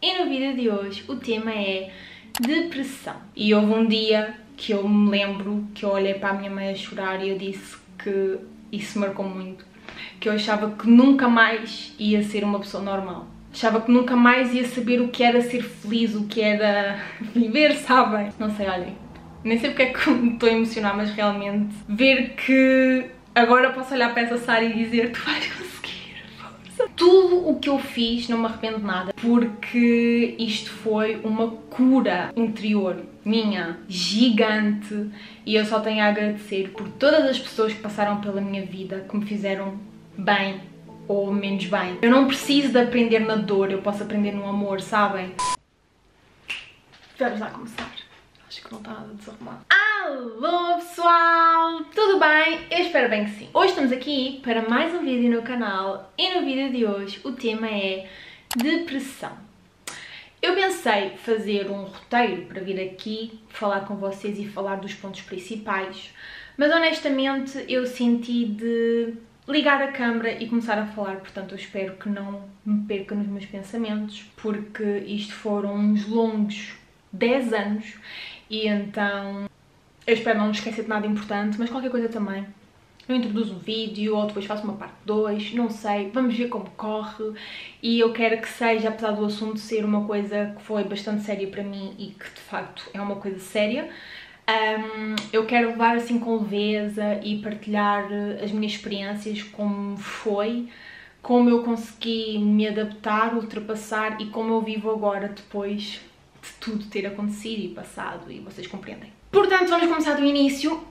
E no vídeo de hoje o tema é depressão. E houve um dia que eu me lembro que eu olhei para a minha mãe a chorar e eu disse que isso marcou muito. Que eu achava que nunca mais ia ser uma pessoa normal. Achava que nunca mais ia saber o que era ser feliz, o que era viver, sabem? Não sei, olhem. Nem sei porque é que me estou a emocionar, mas realmente ver que agora posso olhar para essa Sara e dizer: tu vais conseguir, força. Tudo o que eu fiz não me arrependo de nada, porque isto foi uma cura interior minha, gigante, e eu só tenho a agradecer por todas as pessoas que passaram pela minha vida, que me fizeram bem ou menos bem. Eu não preciso de aprender na dor, eu posso aprender no amor, sabem? Vamos lá começar. Acho que não está nada desarrumado. Alô pessoal, tudo bem? Eu espero bem que sim. Hoje estamos aqui para mais um vídeo no canal e no vídeo de hoje o tema é depressão. Eu pensei fazer um roteiro para vir aqui falar com vocês e falar dos pontos principais, mas honestamente eu senti de ligar a câmera e começar a falar, portanto eu espero que não me perca nos meus pensamentos, porque isto foram uns longos 10 anos e então eu espero não me esquecer de nada importante, mas qualquer coisa também. Eu introduzo um vídeo ou depois faço uma parte 2, não sei, vamos ver como corre. E eu quero que seja, apesar do assunto ser uma coisa que foi bastante séria para mim e que de facto é uma coisa séria, eu quero levar assim com leveza e partilhar as minhas experiências, como foi, como eu consegui me adaptar, ultrapassar e como eu vivo agora depois de tudo ter acontecido e passado, e vocês compreendem. Portanto, vamos começar do início.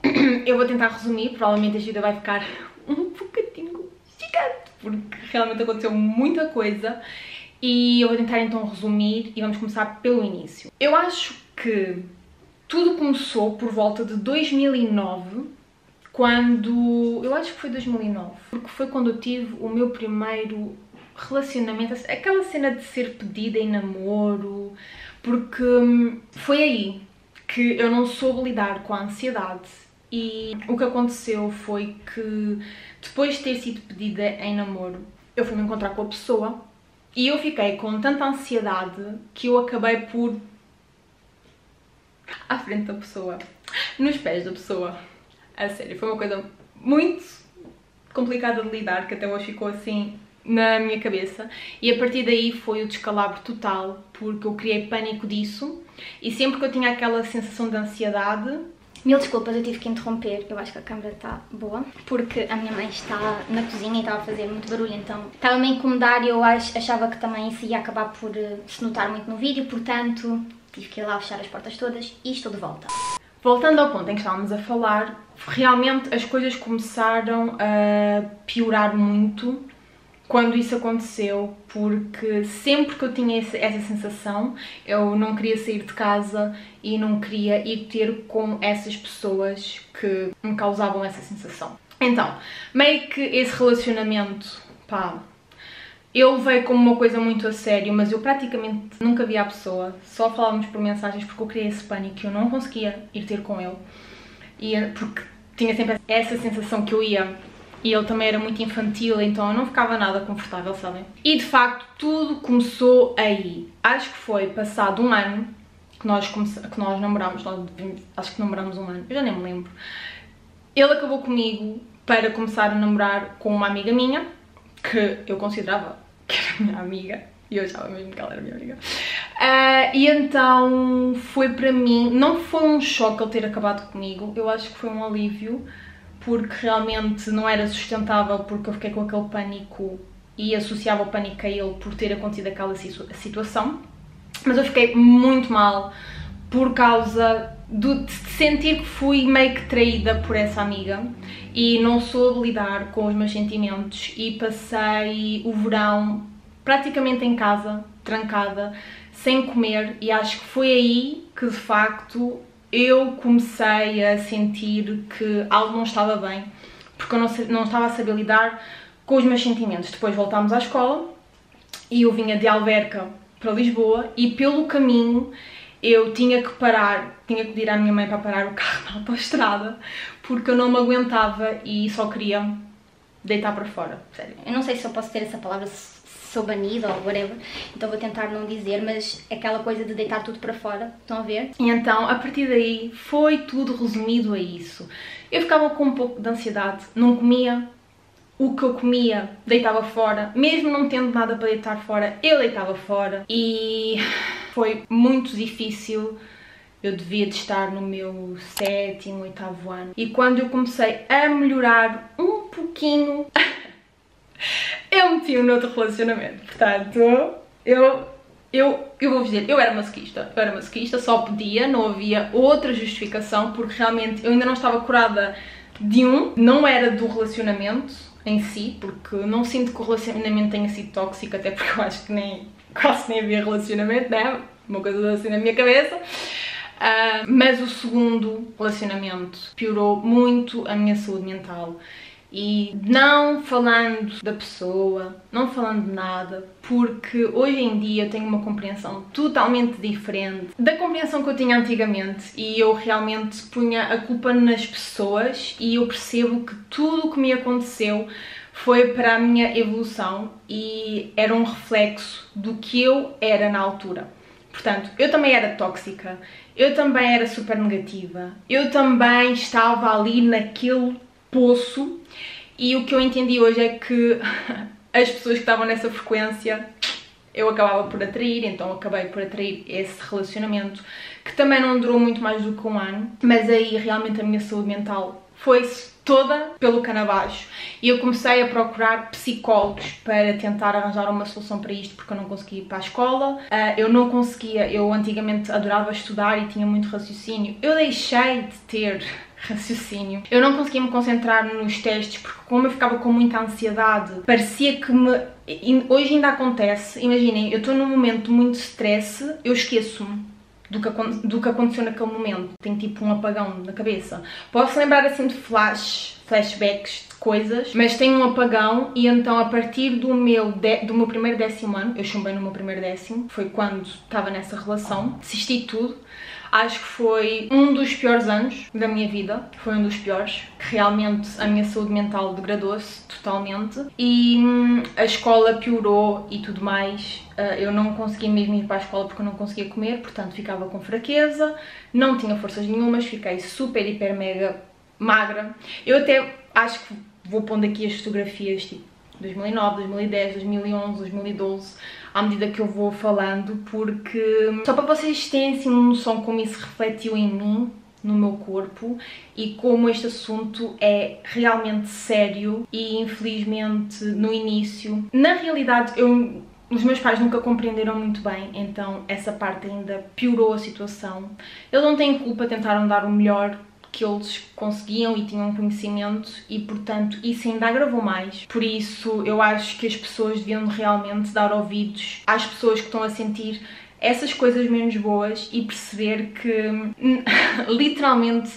Eu vou tentar resumir, provavelmente a vida vai ficar um bocadinho gigante, porque realmente aconteceu muita coisa e eu vou tentar então resumir e vamos começar pelo início. Eu acho que tudo começou por volta de 2009, quando... eu acho que foi 2009, porque foi quando eu tive o meu primeiro relacionamento, aquela cena de ser pedida em namoro, porque foi aí que eu não soube lidar com a ansiedade e o que aconteceu foi que depois de ter sido pedida em namoro, eu fui me encontrar com a pessoa e eu fiquei com tanta ansiedade que eu acabei por... à frente da pessoa, nos pés da pessoa. A sério, foi uma coisa muito complicada de lidar, que até hoje ficou assim na minha cabeça, e a partir daí foi o descalabro total, porque eu criei pânico disso e sempre que eu tinha aquela sensação de ansiedade... Mil desculpas, eu tive que interromper, eu acho que a câmera está boa, porque a minha mãe está na cozinha e estava a fazer muito barulho, então estava-me a incomodar e eu achava que também isso ia acabar por se notar muito no vídeo, portanto tive que ir lá fechar as portas todas e estou de volta. Voltando ao ponto em que estávamos a falar, realmente as coisas começaram a piorar muito quando isso aconteceu, porque sempre que eu tinha essa sensação, eu não queria sair de casa e não queria ir ter com essas pessoas que me causavam essa sensação. Então, meio que esse relacionamento, pá, eu levei como uma coisa muito a sério, mas eu praticamente nunca via a pessoa, só falávamos por mensagens porque eu criei esse pânico que eu não conseguia ir ter com ele, e porque tinha sempre essa sensação que eu ia... e ele também era muito infantil, então eu não ficava nada confortável, sabem? E de facto tudo começou aí. Acho que foi passado um ano que nós namorámos, acho que namorámos um ano, eu já nem me lembro. Ele acabou comigo para começar a namorar com uma amiga minha, que eu considerava que era minha amiga, e eu achava mesmo que ela era minha amiga. E então foi para mim, não foi um choque ele ter acabado comigo, eu acho que foi um alívio, porque realmente não era sustentável, porque eu fiquei com aquele pânico e associava o pânico a ele por ter acontecido aquela situação. Mas eu fiquei muito mal por causa de sentir que fui meio que traída por essa amiga e não soube lidar com os meus sentimentos e passei o verão praticamente em casa, trancada, sem comer, e acho que foi aí que de facto eu comecei a sentir que algo não estava bem, porque eu não estava a saber lidar com os meus sentimentos. Depois voltámos à escola e eu vinha de Alverca para Lisboa e pelo caminho eu tinha que parar, tinha que pedir à minha mãe para parar o carro na autoestrada, porque eu não me aguentava e só queria deitar para fora, sério. Eu não sei se eu posso ter essa palavra sou banida ou whatever, então vou tentar não dizer, mas aquela coisa de deitar tudo para fora, estão a ver? E então, a partir daí, foi tudo resumido a isso. Eu ficava com um pouco de ansiedade, não comia, o que eu comia deitava fora, mesmo não tendo nada para deitar fora, eu deitava fora e foi muito difícil. Eu devia de estar no meu 7º, 8º ano e quando eu comecei a melhorar um pouquinho, eu meti-me noutro relacionamento. Portanto, eu vou dizer, eu era masoquista, só podia, não havia outra justificação, porque realmente eu ainda não estava curada de não era do relacionamento em si, porque não sinto que o relacionamento tenha sido tóxico, até porque eu acho que quase nem havia relacionamento, né? Uma coisa assim na minha cabeça. Mas o segundo relacionamento piorou muito a minha saúde mental. E não falando da pessoa, não falando de nada, porque hoje em dia eu tenho uma compreensão totalmente diferente da compreensão que eu tinha antigamente e eu realmente punha a culpa nas pessoas e eu percebo que tudo o que me aconteceu foi para a minha evolução e era um reflexo do que eu era na altura. Portanto, eu também era tóxica, eu também era super negativa, eu também estava ali naquele poço e o que eu entendi hoje é que as pessoas que estavam nessa frequência eu acabava por atrair, então acabei por atrair esse relacionamento que também não durou muito mais do que um ano, mas aí realmente a minha saúde mental foi-se toda pelo cano abaixo e eu comecei a procurar psicólogos para tentar arranjar uma solução para isto porque eu não conseguia ir para a escola, eu antigamente adorava estudar e tinha muito raciocínio, eu deixei de ter raciocínio. Eu não conseguia me concentrar nos testes porque como eu ficava com muita ansiedade, parecia que hoje ainda acontece, imaginem, eu estou num momento de muito stress, eu esqueço-me do que aconteceu naquele momento. Tenho tipo um apagão na cabeça. Posso lembrar assim de flashbacks de coisas, mas tenho um apagão e então a partir do meu primeiro 10º ano, eu chumbei no meu primeiro 10º, foi quando estava nessa relação, desisti de tudo. Acho que foi um dos piores anos da minha vida, foi um dos piores, que realmente a minha saúde mental degradou-se totalmente e a escola piorou e tudo mais. Eu não conseguia mesmo ir para a escola porque eu não conseguia comer, portanto ficava com fraqueza, não tinha forças nenhumas, fiquei super, hiper, mega magra. Eu até acho que vou pondo aqui as fotografias tipo 2009, 2010, 2011, 2012, à medida que eu vou falando, porque só para vocês terem assim uma noção como isso refletiu em mim, no meu corpo, e como este assunto é realmente sério e infelizmente no início, na realidade os meus pais nunca compreenderam muito bem, então essa parte ainda piorou a situação. Eles não têm culpa, tentaram dar o melhor que eles conseguiam e tinham conhecimento e, portanto, isso ainda agravou mais. Por isso, eu acho que as pessoas deviam realmente dar ouvidos às pessoas que estão a sentir essas coisas menos boas e perceber que, literalmente,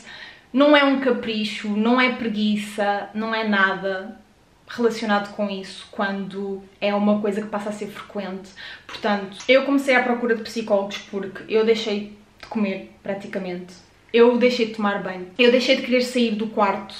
não é um capricho, não é preguiça, não é nada relacionado com isso quando é uma coisa que passa a ser frequente. Portanto, eu comecei à procura de psicólogos porque eu deixei de comer praticamente. Eu deixei de tomar banho, eu deixei de querer sair do quarto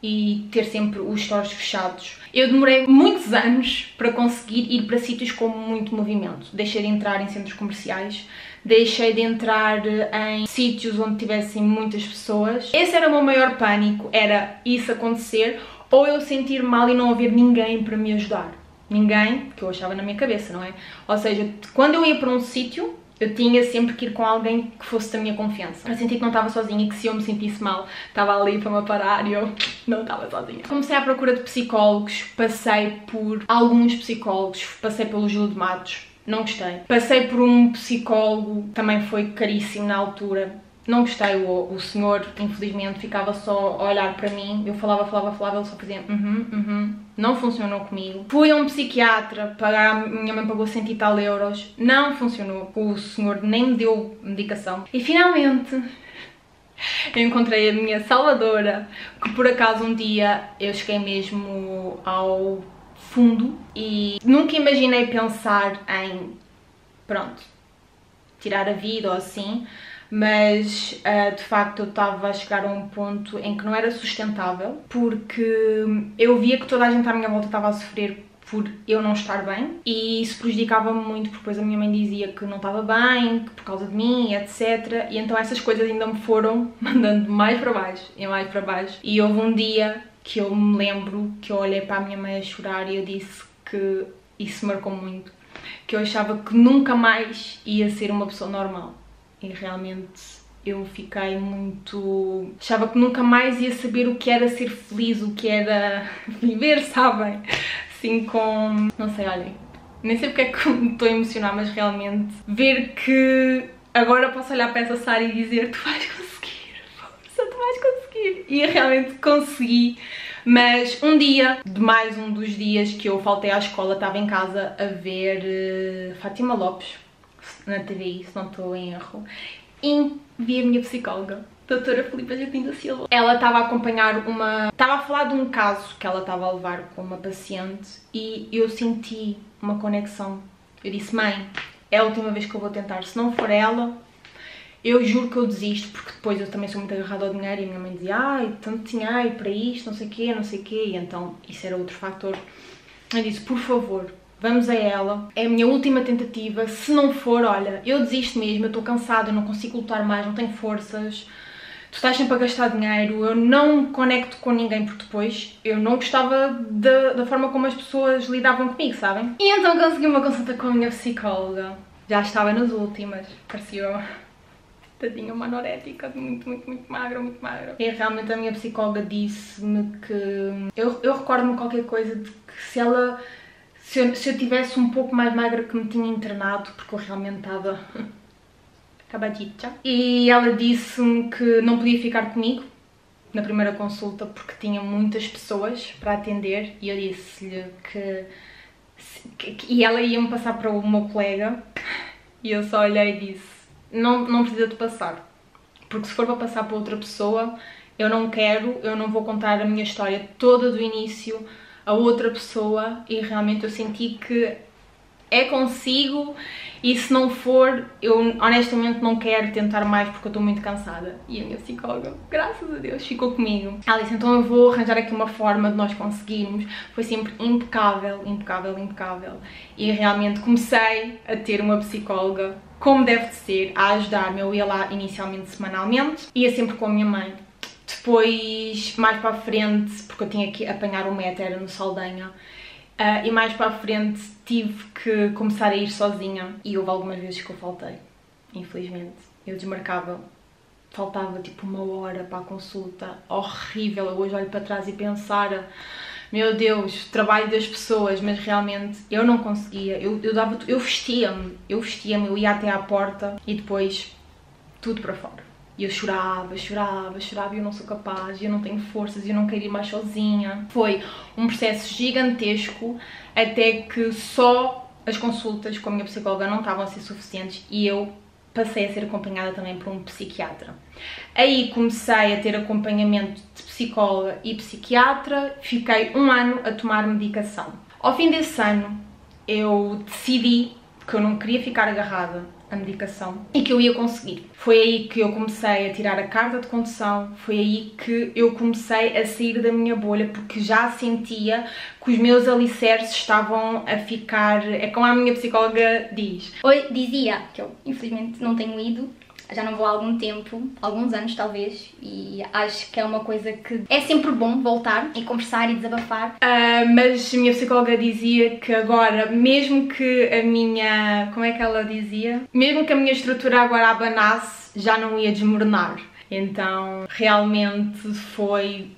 e ter sempre os stores fechados. Eu demorei muitos anos para conseguir ir para sítios com muito movimento. Deixei de entrar em centros comerciais, deixei de entrar em sítios onde tivessem muitas pessoas. Esse era o meu maior pânico, era isso acontecer ou eu sentir mal e não haver ninguém para me ajudar. Ninguém, que eu achava na minha cabeça, não é? Ou seja, quando eu ia para um sítio, eu tinha sempre que ir com alguém que fosse da minha confiança, para sentir que não estava sozinha e que se eu me sentisse mal, estava ali para me parar e eu não estava sozinha. Comecei à procura de psicólogos, passei por alguns psicólogos, passei pelo Gil de Matos, não gostei. Passei por um psicólogo, também foi caríssimo na altura, não gostei. O senhor, infelizmente, ficava só a olhar para mim, eu falava, ele só fazia não funcionou comigo. Fui a um psiquiatra, minha mãe pagou 100 e tal euros, não funcionou, o senhor nem me deu medicação. E finalmente eu encontrei a minha salvadora, que por acaso um dia eu cheguei mesmo ao fundo e nunca imaginei pensar em, pronto, tirar a vida ou assim, mas de facto eu estava a chegar a um ponto em que não era sustentável, porque eu via que toda a gente à minha volta estava a sofrer por eu não estar bem, e isso prejudicava-me muito porque depois a minha mãe dizia que não estava bem, que por causa de mim, etc. E então essas coisas ainda me foram mandando mais para baixo e mais para baixo. E houve um dia que eu me lembro que eu olhei para a minha mãe a chorar e eu disse que isso marcou muito, que eu achava que nunca mais ia ser uma pessoa normal. E realmente eu fiquei muito... achava que nunca mais ia saber o que era ser feliz, o que era viver, sabem? Assim com... não sei, olhem, nem sei porque é que me estou a emocionar, mas realmente ver que agora posso olhar para essa Sara e dizer tu vais conseguir, força, tu vais conseguir. E realmente consegui. Mas um dia, de mais um dos dias que eu faltei à escola, estava em casa a ver Fátima Lopes na TVI, se não estou em erro, e vi a minha psicóloga, doutora Filipa Jardim da Silva. Ela estava a acompanhar uma... estava a falar de um caso que ela estava a levar com uma paciente e eu senti uma conexão. Eu disse, mãe, é a última vez que eu vou tentar, se não for ela, eu juro que eu desisto, porque depois eu também sou muito agarrada ao dinheiro e a minha mãe dizia, ai, tanto dinheiro para isto, não sei o quê, não sei o quê, e então isso era outro fator. Eu disse, por favor, vamos a ela, é a minha última tentativa, se não for, olha, eu desisto mesmo, eu estou cansada, eu não consigo lutar mais, não tenho forças, tu estás sempre a gastar dinheiro, eu não me conecto com ninguém porque depois eu não gostava da forma como as pessoas lidavam comigo, sabem? E então consegui uma consulta com a minha psicóloga, já estava nas últimas, parecia... tadinha, uma anorética, muito magra, muito magra. E realmente a minha psicóloga disse-me que... Eu recordo-me qualquer coisa de que se ela... Se eu tivesse um pouco mais magra que me tinha internado, porque eu realmente estava... acabadita. E ela disse-me que não podia ficar comigo na primeira consulta porque tinha muitas pessoas para atender e eu disse-lhe que ela ia-me passar para o meu colega e eu só olhei e disse, não precisa de passar, porque se for para passar para outra pessoa, eu não quero, eu não vou contar a minha história toda do início a outra pessoa e realmente eu senti que é consigo e se não for, eu honestamente não quero tentar mais porque eu estou muito cansada. E a minha psicóloga, graças a Deus, ficou comigo. Ela disse, então eu vou arranjar aqui uma forma de nós conseguirmos. Foi sempre impecável, impecável, impecável. E realmente comecei a ter uma psicóloga como deve de ser, a ajudar-me. Eu ia lá inicialmente semanalmente, ia sempre com a minha mãe. Depois, mais para a frente, porque eu tinha que apanhar o metro, era no Saldanha, e mais para a frente tive que começar a ir sozinha e houve algumas vezes que eu faltei, infelizmente. Eu desmarcava, faltava tipo 1 hora para a consulta, horrível. Eu hoje olho para trás e pensar, meu Deus, trabalho das pessoas, mas realmente eu não conseguia, eu vestia-me, eu ia até à porta e depois tudo para fora. E eu chorava, chorava, chorava e eu não sou capaz, eu não tenho forças, eu não quero ir mais sozinha. Foi um processo gigantesco até que só as consultas com a minha psicóloga não estavam a ser suficientes e eu passei a ser acompanhada também por um psiquiatra. Aí comecei a ter acompanhamento de psicóloga e psiquiatra, fiquei 1 ano a tomar medicação. Ao fim desse ano eu decidi que eu não queria ficar agarrada a medicação e que eu ia conseguir. Foi aí que eu comecei a tirar a carta de condução, foi aí que eu comecei a sair da minha bolha porque já sentia que os meus alicerces estavam a ficar, é como a minha psicóloga diz. Dizia, que eu infelizmente não tenho ido, já não vou há algum tempo, alguns anos talvez, e acho que é uma coisa que é sempre bom voltar e conversar e desabafar. Mas a minha psicóloga dizia que agora, mesmo que a minha, como é que ela dizia? Mesmo que a minha estrutura agora abanasse, já não ia desmoronar. Então, realmente foi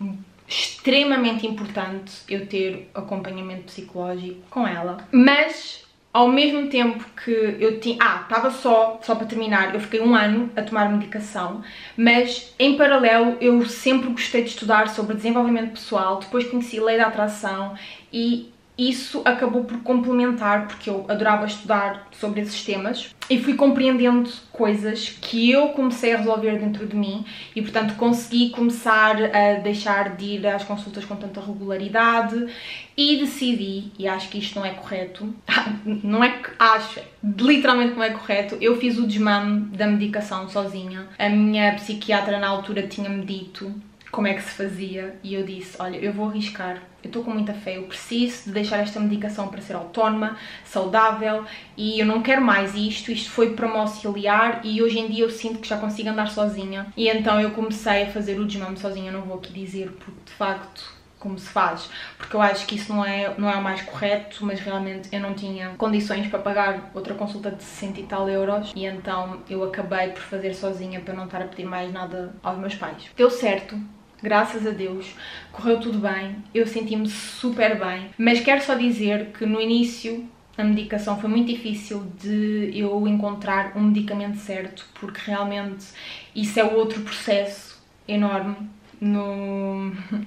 extremamente importante eu ter acompanhamento psicológico com ela. Mas ao mesmo tempo que eu tinha... estava só para terminar, eu fiquei 1 ano a tomar medicação, mas em paralelo eu sempre gostei de estudar sobre desenvolvimento pessoal, depois conheci lei da atração e isso acabou por complementar, porque eu adorava estudar sobre esses temas e fui compreendendo coisas que eu comecei a resolver dentro de mim e, portanto, consegui começar a deixar de ir às consultas com tanta regularidade e decidi, e acho que isto não é correto, não é que acho, literalmente não é correto, eu fiz o desmame da medicação sozinha. A minha psiquiatra na altura tinha-me dito como é que se fazia e eu disse, olha, eu vou arriscar, eu estou com muita fé, eu preciso de deixar esta medicação para ser autónoma, saudável e eu não quero mais isto foi para me auxiliar e hoje em dia eu sinto que já consigo andar sozinha. E então eu comecei a fazer o desmame sozinha, não vou aqui dizer porque de facto como se faz, porque eu acho que isso não é o mais correto, mas realmente eu não tinha condições para pagar outra consulta de 60 e tal euros e então eu acabei por fazer sozinha para não estar a pedir mais nada aos meus pais. Deu certo, graças a Deus, correu tudo bem, eu senti-me super bem, mas quero só dizer que no início a medicação foi muito difícil de eu encontrar um medicamento certo, porque realmente isso é outro processo enorme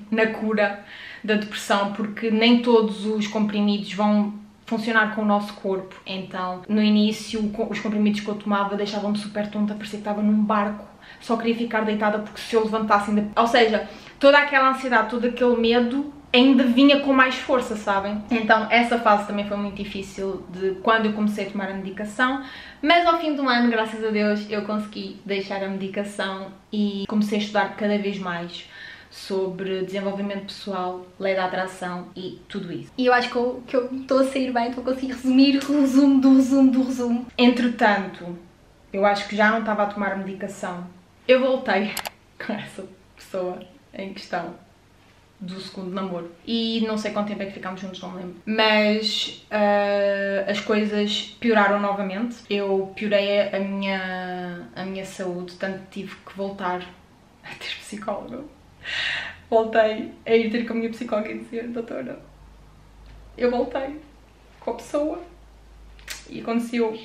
na cura da depressão, porque nem todos os comprimidos vão funcionar com o nosso corpo. Então, no início, os comprimidos que eu tomava deixavam-me super tonta, parecia que estava num barco, só queria ficar deitada porque se eu levantasse ainda... Ou seja, toda aquela ansiedade, todo aquele medo ainda vinha com mais força, sabem? Então essa fase também foi muito difícil de quando eu comecei a tomar a medicação, mas ao fim do ano, graças a Deus, eu consegui deixar a medicação e comecei a estudar cada vez mais sobre desenvolvimento pessoal, lei da atração e tudo isso. E eu acho que eu estou a sair bem, estou a conseguir resumir o resumo do resumo do resumo. Entretanto, eu acho que já não estava a tomar a medicação. Eu voltei com essa pessoa em questão do segundo namoro. E não sei quanto tempo é que ficámos juntos, não me lembro. Mas as coisas pioraram novamente. Eu piorei a minha saúde, tanto tive que voltar a ter psicólogo. Voltei a ir ter com a minha psicóloga e dizer, doutora, eu voltei com a pessoa e aconteceu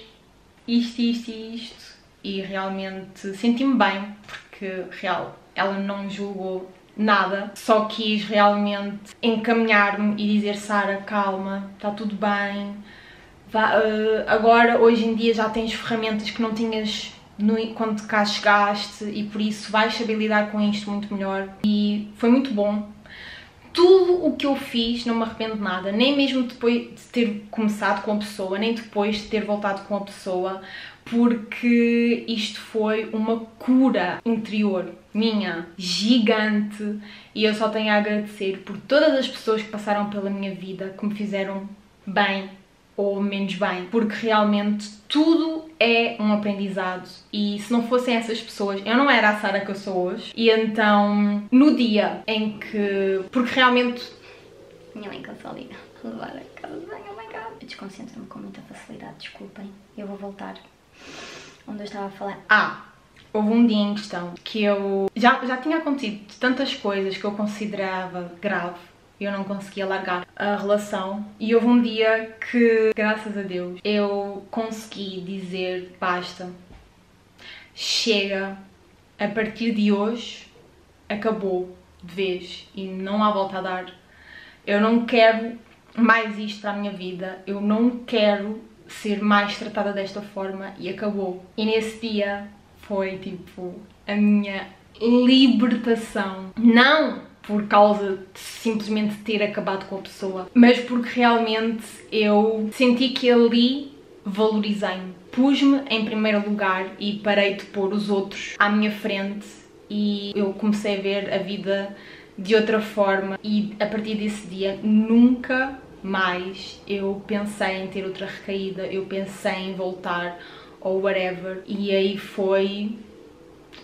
isto, isto e isto. E realmente senti-me bem, porque ela não me julgou nada, só quis realmente encaminhar-me e dizer, Sara, calma, está tudo bem, agora hoje em dia já tens ferramentas que não tinhas quando cá chegaste e por isso vais saber lidar com isto muito melhor. E foi muito bom. Tudo o que eu fiz, não me arrependo de nada, nem mesmo depois de ter começado com a pessoa, nem depois de ter voltado com a pessoa, porque isto foi uma cura interior minha, gigante, e eu só tenho a agradecer por todas as pessoas que passaram pela minha vida, que me fizeram bem ou menos bem, porque realmente tudo é um aprendizado e se não fossem essas pessoas, eu não era a Sara que eu sou hoje. E então, no dia em que... Porque realmente... Minha mãe cansou ali a levar a casa de banho, oh my god. Eu desconcentro-me com muita facilidade, desculpem. Eu vou voltar onde eu estava a falar. Houve um dia em questão que eu... Já tinha acontecido tantas coisas que eu considerava grave. Eu não conseguia largar a relação e houve um dia que, graças a Deus, eu consegui dizer basta, chega, a partir de hoje acabou de vez e não há volta a dar. Eu não quero mais isto para a minha vida, eu não quero ser mais tratada desta forma e acabou. E nesse dia foi tipo a minha libertação. Não por causa de simplesmente ter acabado com a pessoa, mas porque realmente eu senti que ali valorizei-me. Pus-me em primeiro lugar e parei de pôr os outros à minha frente e eu comecei a ver a vida de outra forma e a partir desse dia nunca mais eu pensei em ter outra recaída, eu pensei em voltar ou whatever, e aí foi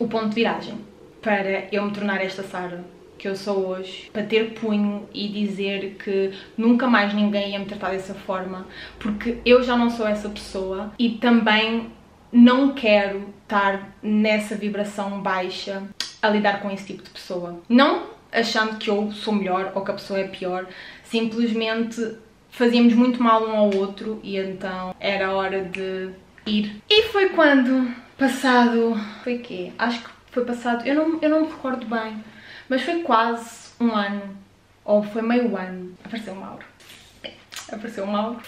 o ponto de viragem para eu me tornar esta Sara que eu sou hoje, para ter punho e dizer que nunca mais ninguém ia me tratar dessa forma, porque eu já não sou essa pessoa e também não quero estar nessa vibração baixa a lidar com esse tipo de pessoa. Não achando que eu sou melhor ou que a pessoa é pior, simplesmente fazíamos muito mal um ao outro e então era hora de ir. E foi quando, passado, foi quê? Acho que foi passado, eu não me recordo bem, mas foi quase um ano, ou foi meio ano, apareceu o Mauro. Apareceu o Mauro.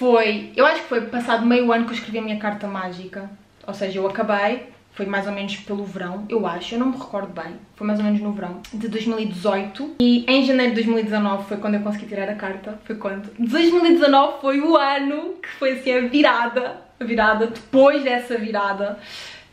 Eu acho que foi passado meio ano que eu escrevi a minha carta mágica, ou seja, eu acabei, foi mais ou menos pelo verão, eu acho, eu não me recordo bem, foi mais ou menos no verão de 2018 e em janeiro de 2019 foi quando eu consegui tirar a carta, foi quando? 2019 foi o ano que foi assim a virada, depois dessa virada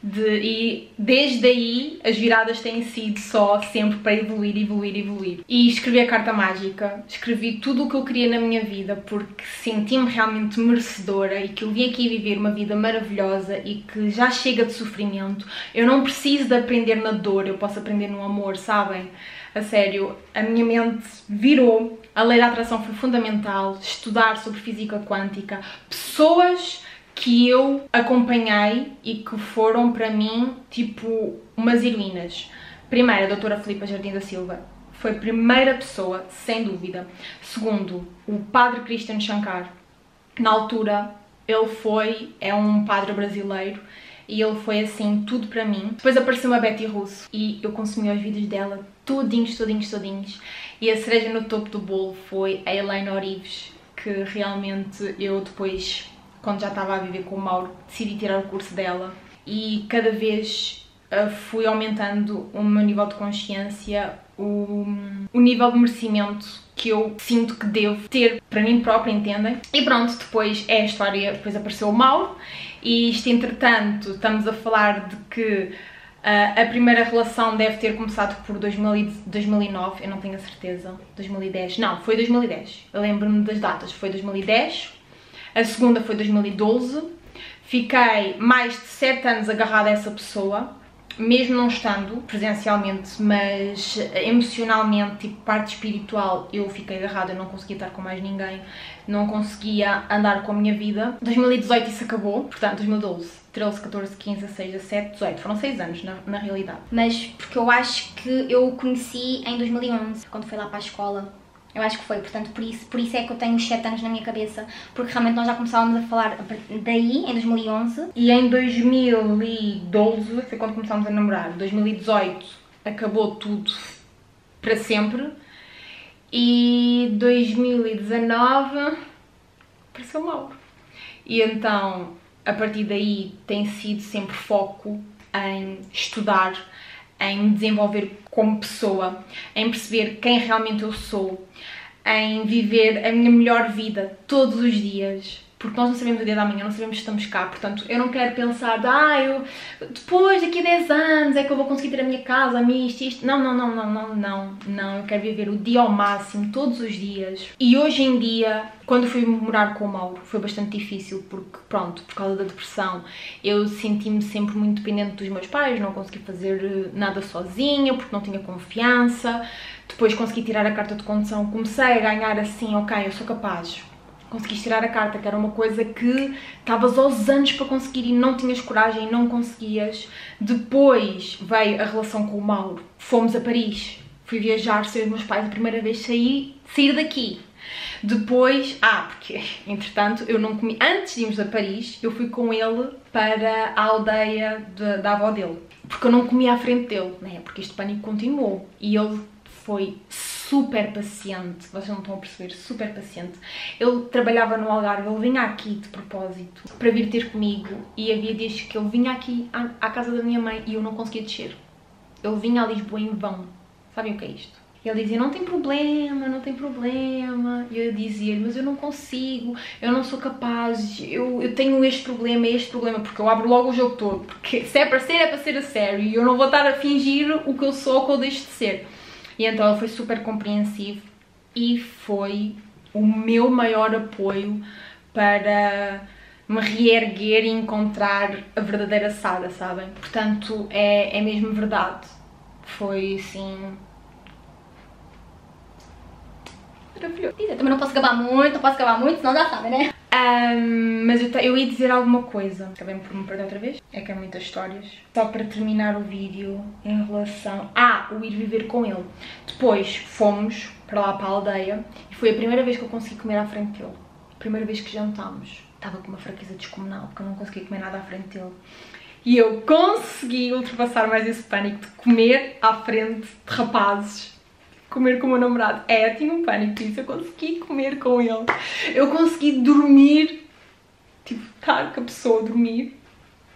E desde aí as viradas têm sido só sempre para evoluir, evoluir, evoluir. E escrevi a carta mágica, escrevi tudo o que eu queria na minha vida porque senti-me realmente merecedora e que eu vim aqui viver uma vida maravilhosa e que já chega de sofrimento. Eu não preciso de aprender na dor, eu posso aprender no amor, sabem? A sério, a minha mente virou, a lei da atração foi fundamental, estudar sobre física quântica, pessoas que eu acompanhei e que foram para mim tipo umas heroínas. Primeiro, a doutora Filipa Jardim da Silva, foi a primeira pessoa, sem dúvida. Segundo, o padre Christian Shankar, na altura ele é um padre brasileiro e ele foi assim tudo para mim. Depois apareceu a Betty Russo e eu consumi os vídeos dela todinhos. E a cereja no topo do bolo foi a Elaine Orives, que realmente eu depois, quando já estava a viver com o Mauro, decidi tirar o curso dela e cada vez fui aumentando o meu nível de consciência, o nível de merecimento que eu sinto que devo ter para mim própria, entendem? E pronto, depois é a história, depois apareceu o Mauro e isto, entretanto, estamos a falar de que a primeira relação deve ter começado por 2009, eu não tenho a certeza, 2010, não, foi 2010, eu lembro-me das datas, foi 2010, a segunda foi 2012, fiquei mais de 7 anos agarrada a essa pessoa, mesmo não estando presencialmente, mas emocionalmente, tipo parte espiritual, eu fiquei agarrada, eu não conseguia estar com mais ninguém, não conseguia andar com a minha vida. 2018 isso acabou, portanto 2012, 13, 14, 15, 16, 17, 18, foram 6 anos na realidade. Mas porque eu acho que eu o conheci em 2011, quando fui lá para a escola. Eu acho que foi, portanto, por isso é que eu tenho os 7 anos na minha cabeça, porque realmente nós já começávamos a falar daí, em 2011. E em 2012 foi quando começámos a namorar. 2018 acabou tudo para sempre. E 2019 apareceu o Mauro. E então, a partir daí, tem sido sempre foco em estudar, em me desenvolver como pessoa, em perceber quem realmente eu sou, em viver a minha melhor vida todos os dias, porque nós não sabemos o dia da manhã, não sabemos se estamos cá, portanto eu não quero pensar depois daqui a 10 anos é que eu vou conseguir ter a minha casa, a minha isto. Não, eu quero viver o dia ao máximo, todos os dias. E hoje em dia, quando fui morar com o Mauro, foi bastante difícil, porque pronto, por causa da depressão, eu senti-me sempre muito dependente dos meus pais, não consegui fazer nada sozinha, porque não tinha confiança. Depois consegui tirar a carta de condução, comecei a ganhar assim, ok, eu sou capaz. Conseguiste tirar a carta, que era uma coisa que estavas aos anos para conseguir e não tinhas coragem e não conseguias. Depois veio a relação com o Mauro, fomos a Paris, fui viajar sem os meus pais a primeira vez, sair daqui. Depois, porque entretanto eu não comi, antes de irmos a Paris, eu fui com ele para a aldeia da avó dele, porque eu não comia à frente dele, né? Porque este pânico continuou e ele foi super paciente, vocês não estão a perceber, super paciente. Ele trabalhava no Algarve, ele vinha aqui de propósito para vir ter comigo e havia dias que ele vinha aqui à casa da minha mãe e eu não conseguia descer. Ele vinha a Lisboa em vão, sabem o que é isto? Ele dizia, não tem problema, e eu dizia, mas eu não consigo, eu não sou capaz, eu tenho este problema, porque eu abro logo o jogo todo, porque se é para ser a sério e eu não vou estar a fingir o que eu sou ou o que eu deixo de ser. E então ele foi super compreensivo e foi o meu maior apoio para me reerguer e encontrar a verdadeira Sara, sabem? Portanto, é mesmo verdade. Foi assim... maravilhoso. Também não posso acabar muito, senão já sabem, né? Mas eu ia dizer alguma coisa. Acabei por me perder outra vez. É que é muitas histórias. Só para terminar o vídeo em relação... o ir viver com ele. Depois fomos para lá, para a aldeia. E foi a primeira vez que eu consegui comer à frente dele. Primeira vez que jantámos. Estava com uma fraqueza descomunal, porque eu não conseguia comer nada à frente dele. E eu consegui ultrapassar mais esse pânico de comer à frente de rapazes. Comer com o meu namorado. Eu tinha um pânico disso, eu consegui comer com ele. Eu consegui dormir, tipo, estar com a pessoa a dormir,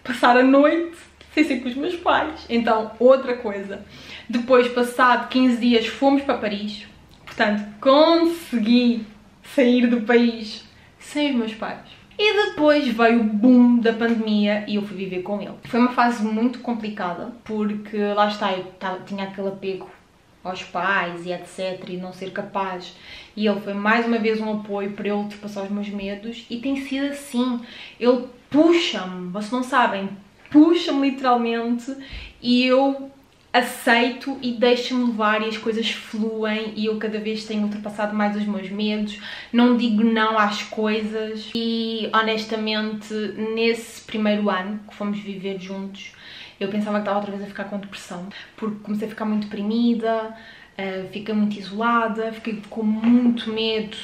passar a noite sem ser com os meus pais. Então, outra coisa. Depois, passado 15 dias, fomos para Paris. Portanto, consegui sair do país sem os meus pais. E depois veio o boom da pandemia e eu fui viver com ele. Foi uma fase muito complicada, porque lá está, eu tinha aquele apego aos pais e etc, e não ser capaz. E ele foi mais uma vez um apoio para eu ultrapassar os meus medos, e tem sido assim. Ele puxa-me, vocês não sabem, puxa-me literalmente, e eu aceito e deixo-me levar e as coisas fluem, e eu cada vez tenho ultrapassado mais os meus medos, não digo não às coisas. E honestamente, nesse primeiro ano que fomos viver juntos, eu pensava que estava outra vez a ficar com depressão, porque comecei a ficar muito deprimida, fiquei muito isolada, fiquei com muito medo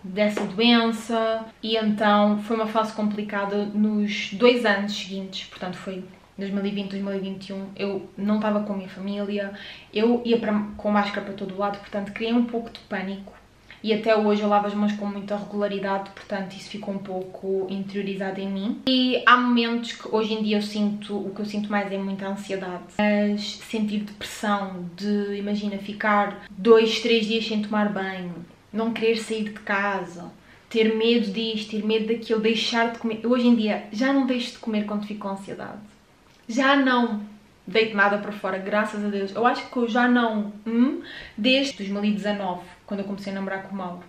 dessa doença, e então foi uma fase complicada nos 2 anos seguintes, portanto foi 2020, 2021, eu não estava com a minha família, eu ia com máscara para todo o lado, portanto criei um pouco de pânico, e até hoje eu lavo as mãos com muita regularidade, portanto isso ficou um pouco interiorizado em mim. E há momentos que hoje em dia o que eu sinto mais é muita ansiedade, mas sentir depressão, de imagina ficar 2, 3 dias sem tomar banho, não querer sair de casa, ter medo disto, ter medo daquilo, deixar de comer. Eu hoje em dia já não deixo de comer quando fico com ansiedade. Já não deito nada para fora, graças a Deus. Eu acho que eu já não, desde 2019, quando eu comecei a namorar com o Mauro.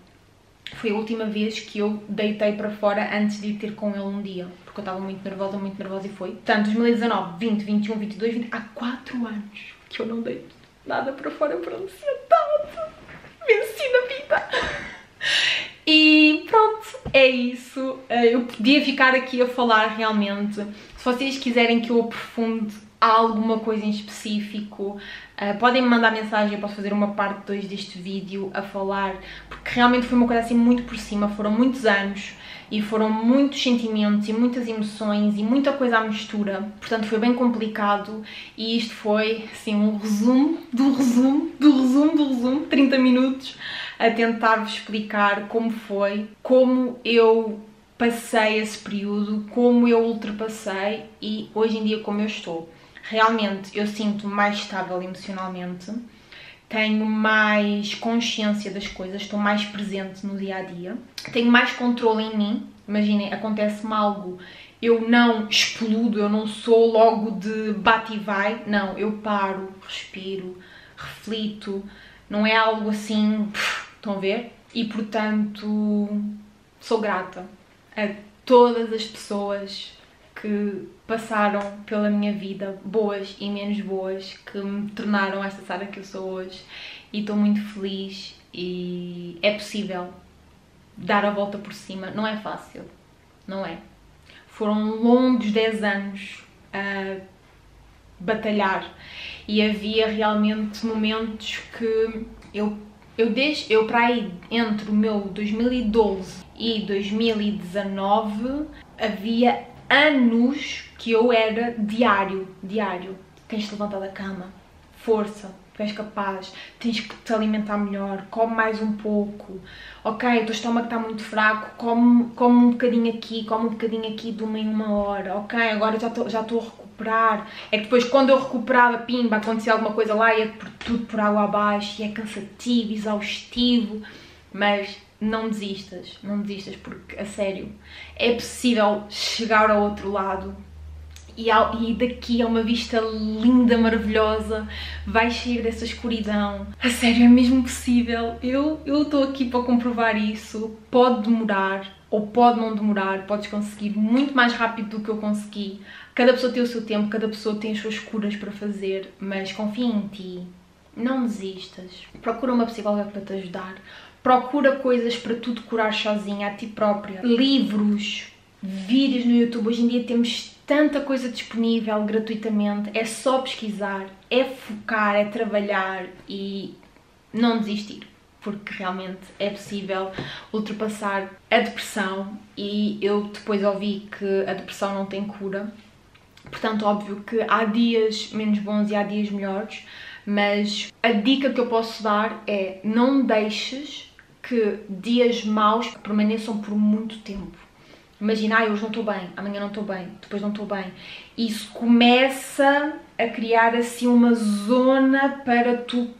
Foi a última vez que eu deitei para fora antes de ir ter com ele um dia, porque eu estava muito nervosa e foi. Portanto, 2019, 20, 21, 22, 20, há 4 anos que eu não deito nada para fora por ansiedade. Venci na vida. E pronto, é isso. Eu podia ficar aqui a falar realmente. Se vocês quiserem que eu aprofunde alguma coisa em específico, podem me mandar mensagem, eu posso fazer uma parte 2 deste vídeo a falar, porque realmente foi uma coisa assim muito por cima, foram muitos anos e foram muitos sentimentos e muitas emoções e muita coisa à mistura, portanto foi bem complicado, e isto foi assim um resumo do resumo, 30 minutos a tentar-vos explicar como foi, como eu passei esse período, como eu ultrapassei e hoje em dia como eu estou. Realmente eu sinto-me mais estável emocionalmente, tenho mais consciência das coisas, estou mais presente no dia a dia, tenho mais controle em mim. Imaginem, acontece-me algo, eu não explodo, eu não sou logo de bate e vai, não, eu paro, respiro, reflito, não é algo assim, estão a ver? E portanto sou grata a todas as pessoas que passaram pela minha vida, boas e menos boas, que me tornaram esta Sara que eu sou hoje, e estou muito feliz. E é possível dar a volta por cima, não é fácil, não é? Foram longos 10 anos a batalhar, e havia realmente momentos que eu para aí entre o meu 2012 e 2019 havia anos que eu era diário, tens de levantar da cama, força, tu és capaz, tens que te alimentar melhor, come mais um pouco, ok, o teu estômago está muito fraco, come um bocadinho aqui de 1 em 1 hora, ok, agora já estou a recuperar. É que depois quando eu recuperava, pimba, acontecia alguma coisa lá, ia tudo por água abaixo, e é cansativo, exaustivo, mas não desistas, porque a sério, é possível chegar ao outro lado, e daqui é uma vista linda, maravilhosa, vais sair dessa escuridão, a sério, é mesmo possível. Eu estou aqui para comprovar isso. Pode demorar ou pode não demorar, podes conseguir muito mais rápido do que eu consegui. Cada pessoa tem o seu tempo, cada pessoa tem as suas curas para fazer, mas confia em ti, não desistas, procura uma psicóloga para te ajudar, procura coisas para tu decorar sozinha, a ti própria, livros, vídeos no YouTube. Hoje em dia temos tanta coisa disponível gratuitamente, é só pesquisar, é focar, é trabalhar e não desistir, porque realmente é possível ultrapassar a depressão. E eu depois ouvi que a depressão não tem cura, portanto óbvio que há dias menos bons e há dias melhores, mas a dica que eu posso dar é: não deixes que dias maus permaneçam por muito tempo. Imagina, hoje não estou bem, amanhã não estou bem, depois não estou bem. Isso começa a criar assim uma zona para tu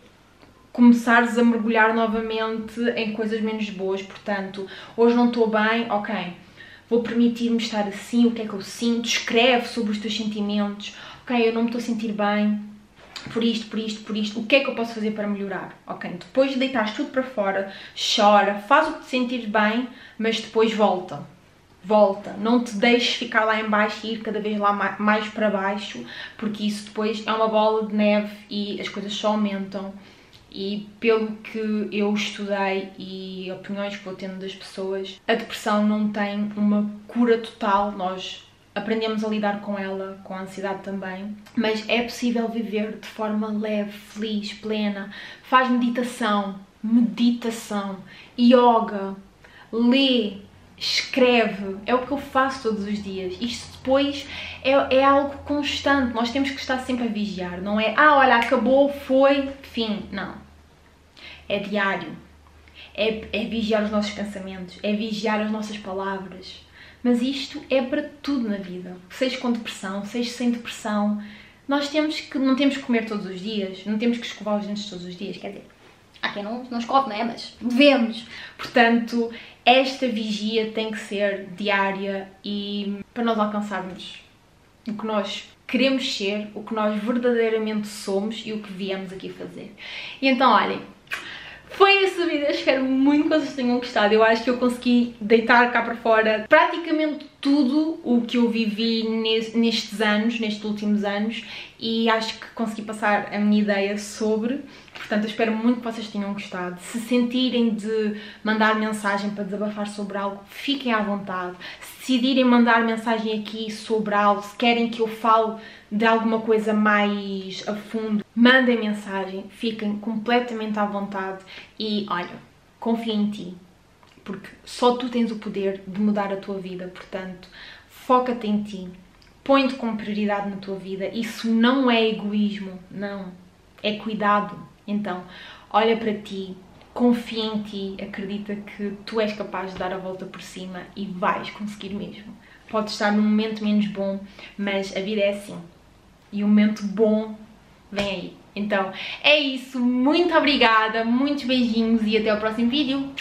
começares a mergulhar novamente em coisas menos boas. Portanto, hoje não estou bem, ok, vou permitir-me estar assim, o que é que eu sinto, escreve sobre os teus sentimentos, ok, eu não me estou a sentir bem, por isto, o que é que eu posso fazer para melhorar, ok? Depois de deitares tudo para fora, chora, faz o que te sentires bem, mas depois volta, não te deixes ficar lá em baixo e ir cada vez lá mais para baixo, porque isso depois é uma bola de neve e as coisas só aumentam. E pelo que eu estudei e opiniões que vou tendo das pessoas, a depressão não tem uma cura total, nós aprendemos a lidar com ela, com a ansiedade também, mas é possível viver de forma leve, feliz, plena. Faz meditação, yoga, lê, escreve, é o que eu faço todos os dias. Isto depois é algo constante, nós temos que estar sempre a vigiar, não é, olha, acabou, foi, fim, não. É diário, é vigiar os nossos pensamentos, é vigiar as nossas palavras. Mas isto é para tudo na vida, seja com depressão, seja sem depressão. Nós não temos que comer todos os dias, não temos que escovar os dentes todos os dias, quer dizer, há quem não escove, não é? Mas devemos. Portanto, esta vigia tem que ser diária e para nós alcançarmos o que nós queremos ser, o que nós verdadeiramente somos e o que viemos aqui fazer. E então, olhem, foi esse vídeo, eu espero muito que vocês tenham gostado. Eu acho que eu consegui deitar cá para fora praticamente tudo o que eu vivi nestes últimos anos, e acho que consegui passar a minha ideia sobre. Portanto, eu espero muito que vocês tenham gostado. Se sentirem de mandar mensagem para desabafar sobre algo, fiquem à vontade. Se decidirem mandar mensagem aqui sobre algo, se querem que eu fale de alguma coisa mais a fundo, mandem mensagem, fiquem completamente à vontade. E olha, confia em ti, porque só tu tens o poder de mudar a tua vida. Portanto, foca-te em ti, põe-te como prioridade na tua vida. Isso não é egoísmo, não, é cuidado. Então, olha para ti, confia em ti, acredita que tu és capaz de dar a volta por cima e vais conseguir mesmo. Podes estar num momento menos bom, mas a vida é assim. E o momento bom vem aí. Então, é isso. Muito obrigada, muitos beijinhos e até ao próximo vídeo.